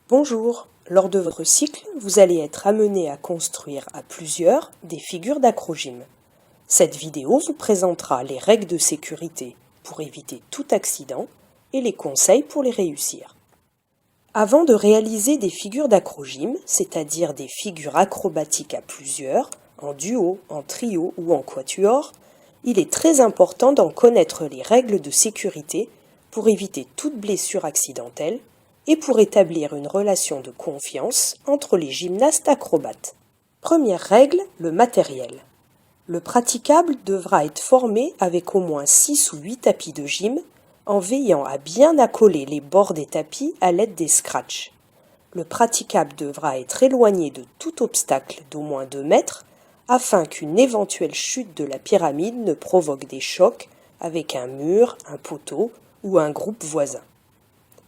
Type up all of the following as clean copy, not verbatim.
Bonjour, lors de votre cycle, vous allez être amené à construire à plusieurs des figures d'acrogym. Cette vidéo vous présentera les règles de sécurité pour éviter tout accident et les conseils pour les réussir. Avant de réaliser des figures d'acrogym, c'est-à-dire des figures acrobatiques à plusieurs, en duo, en trio ou en quatuor, il est très important d'en connaître les règles de sécurité pour éviter toute blessure accidentelle et pour établir une relation de confiance entre les gymnastes acrobates. Première règle, le matériel. Le praticable devra être formé avec au moins 6 ou 8 tapis de gym en veillant à bien accoler les bords des tapis à l'aide des scratchs. Le praticable devra être éloigné de tout obstacle d'au moins 2 mètres afin qu'une éventuelle chute de la pyramide ne provoque des chocs avec un mur, un poteau ou un groupe voisin.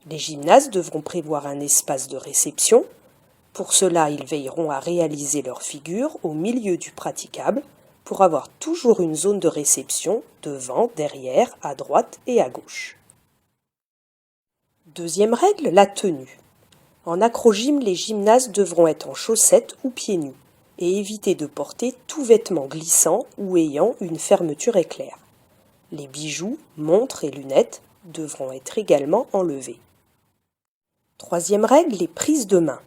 Les gymnastes devront prévoir un espace de réception. Pour cela, ils veilleront à réaliser leur figure au milieu du praticable pour avoir toujours une zone de réception devant, derrière, à droite et à gauche. Deuxième règle, la tenue. En acrogym, les gymnastes devront être en chaussettes ou pieds nus et éviter de porter tout vêtement glissant ou ayant une fermeture éclair. Les bijoux, montres et lunettes devront être également enlevés. Troisième règle, les prises de main.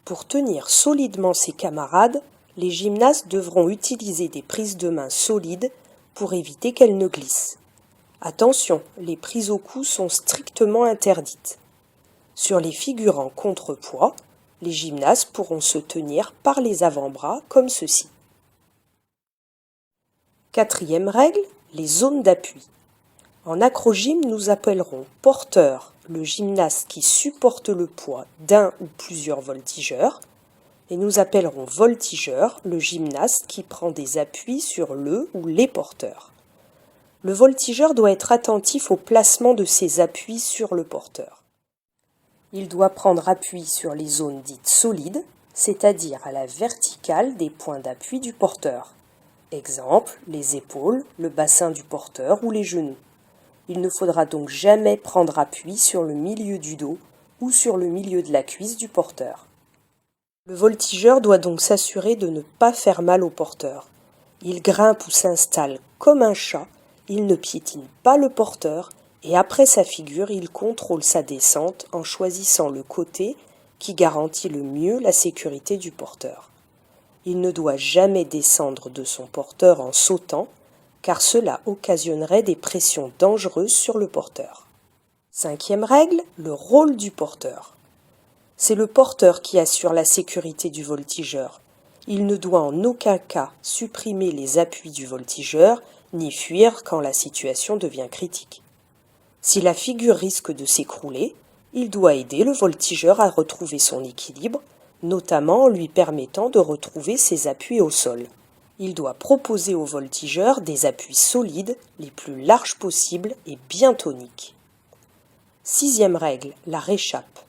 Pour tenir solidement ses camarades, les gymnastes devront utiliser des prises de main solides pour éviter qu'elles ne glissent. Attention, les prises au cou sont strictement interdites. Sur les figures en contrepoids, les gymnastes pourront se tenir par les avant-bras comme ceci. Quatrième règle, les zones d'appui. En acrogym, nous appellerons porteur le gymnaste qui supporte le poids d'un ou plusieurs voltigeurs, et nous appellerons voltigeur le gymnaste qui prend des appuis sur le ou les porteurs. Le voltigeur doit être attentif au placement de ses appuis sur le porteur. Il doit prendre appui sur les zones dites solides, c'est-à-dire à la verticale des points d'appui du porteur. Exemple, les épaules, le bassin du porteur ou les genoux. Il ne faudra donc jamais prendre appui sur le milieu du dos ou sur le milieu de la cuisse du porteur. Le voltigeur doit donc s'assurer de ne pas faire mal au porteur. Il grimpe ou s'installe comme un chat, il ne piétine pas le porteur et après sa figure, il contrôle sa descente en choisissant le côté qui garantit le mieux la sécurité du porteur. Il ne doit jamais descendre de son porteur en sautant, car cela occasionnerait des pressions dangereuses sur le porteur. Cinquième règle, le rôle du porteur. C'est le porteur qui assure la sécurité du voltigeur. Il ne doit en aucun cas supprimer les appuis du voltigeur, ni fuir quand la situation devient critique. Si la figure risque de s'écrouler, il doit aider le voltigeur à retrouver son équilibre, notamment en lui permettant de retrouver ses appuis au sol. Il doit proposer au voltigeur des appuis solides, les plus larges possibles et bien toniques. Sixième règle, la réchappe.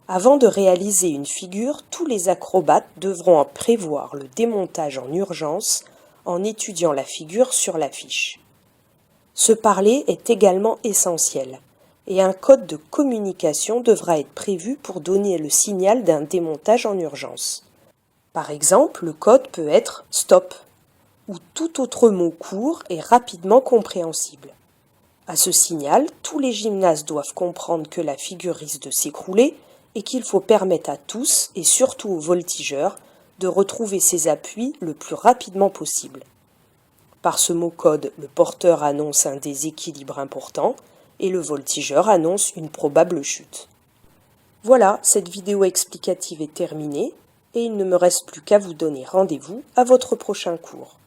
Avant de réaliser une figure, tous les acrobates devront en prévoir le démontage en urgence en étudiant la figure sur l'affiche. Se parler est également essentiel et un code de communication devra être prévu pour donner le signal d'un démontage en urgence. Par exemple, le code peut être « stop » ou tout autre mot court et rapidement compréhensible. À ce signal, tous les gymnastes doivent comprendre que la figure risque de s'écrouler et qu'il faut permettre à tous, et surtout aux voltigeurs, de retrouver ses appuis le plus rapidement possible. Par ce mot code, le porteur annonce un déséquilibre important et le voltigeur annonce une probable chute. Voilà, cette vidéo explicative est terminée et il ne me reste plus qu'à vous donner rendez-vous à votre prochain cours.